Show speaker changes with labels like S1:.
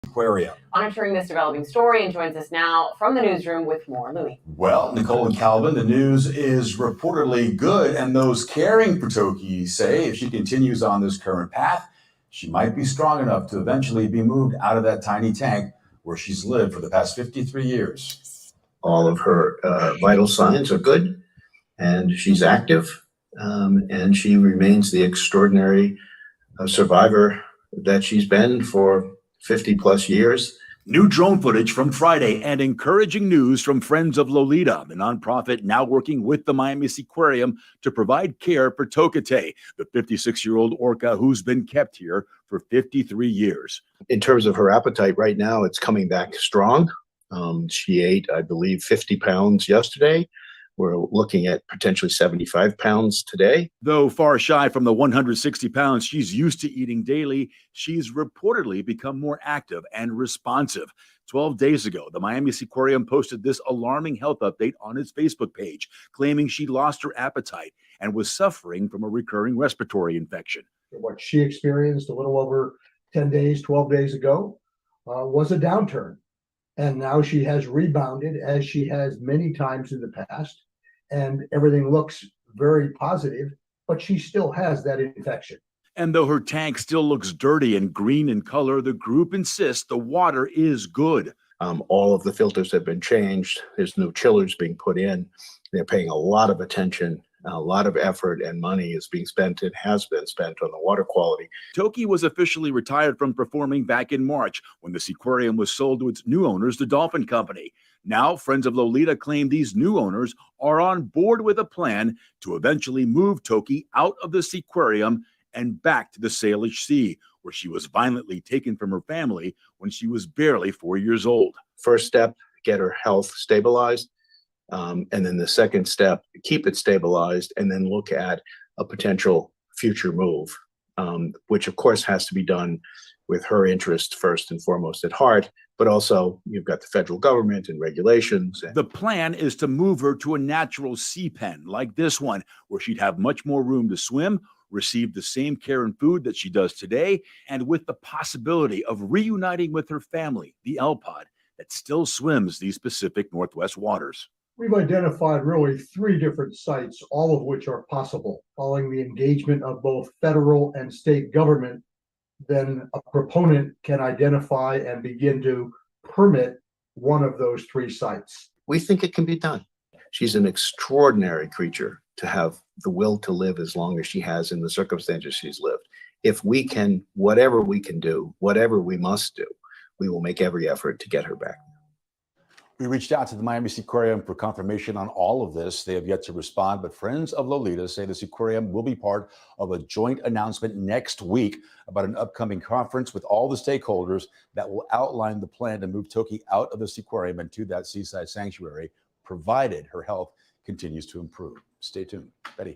S1: Aquarium.
S2: Monitoring this developing story and joins us now from the newsroom with more. Louis.
S1: Well, Nicole and Calvin, the news is reportedly good, and those caring for Toki say if she continues on this current path, she might be strong enough to eventually be moved out of that tiny tank where she's lived for the past 53 years.
S3: All of her vital signs are good, and she's active, and she remains the extraordinary survivor that she's been for 50 plus years.
S4: New drone footage from Friday and encouraging news from Friends of Lolita, the nonprofit now working with the Miami Seaquarium to provide care for Tokate, the 56-year-old orca who's been kept here for 53 years.
S3: In terms of her appetite right now, it's coming back strong. She ate, I believe, 50 pounds yesterday. We're looking at potentially 75 pounds today.
S4: Though far shy from the 160 pounds she's used to eating daily, she's reportedly become more active and responsive. 12 days ago, the Miami Seaquarium posted this alarming health update on its Facebook page, claiming she lost her appetite and was suffering from a recurring respiratory infection.
S5: What she experienced a little over 10 days, 12 days ago was a downturn. And now she has rebounded, as she has many times in the past, and everything looks very positive, but she still has that infection.
S4: And though her tank still looks dirty and green in color, the group insists the water is good.
S3: All of the filters have been changed. There's new chillers being put in. They're paying a lot of attention. A lot of effort and money is being spent and has been spent on the water quality.
S4: Toki was officially retired from performing back in March when the Seaquarium was sold to its new owners, the Dolphin Company. Now, Friends of Lolita claim these new owners are on board with a plan to eventually move Toki out of the Seaquarium and back to the Salish Sea, where she was violently taken from her family when she was barely 4 years old.
S3: First step, get her health stabilized. And then the second step, keep it stabilized, and then look at a potential future move, which of course has to be done with her interest first and foremost at heart, but also you've got the federal government and regulations.
S4: The plan is to move her to a natural sea pen like this one, where she'd have much more room to swim, receive the same care and food that she does today, and with the possibility of reuniting with her family, the Elpod, that still swims these Pacific Northwest waters.
S5: We've identified really 3 different sites, all of which are possible. Following the engagement of both federal and state government, then a proponent can identify and begin to permit one of those 3 sites.
S3: We think it can be done. She's an extraordinary creature to have the will to live as long as she has in the circumstances she's lived. If we can, whatever we can do, whatever we must do, we will make every effort to get her back.
S1: We reached out to the Miami Seaquarium for confirmation on all of this. They have yet to respond, but Friends of Lolita say the Seaquarium will be part of a joint announcement next week about an upcoming conference with all the stakeholders that will outline the plan to move Toki out of the Seaquarium and to that seaside sanctuary, provided her health continues to improve. Stay tuned. Betty.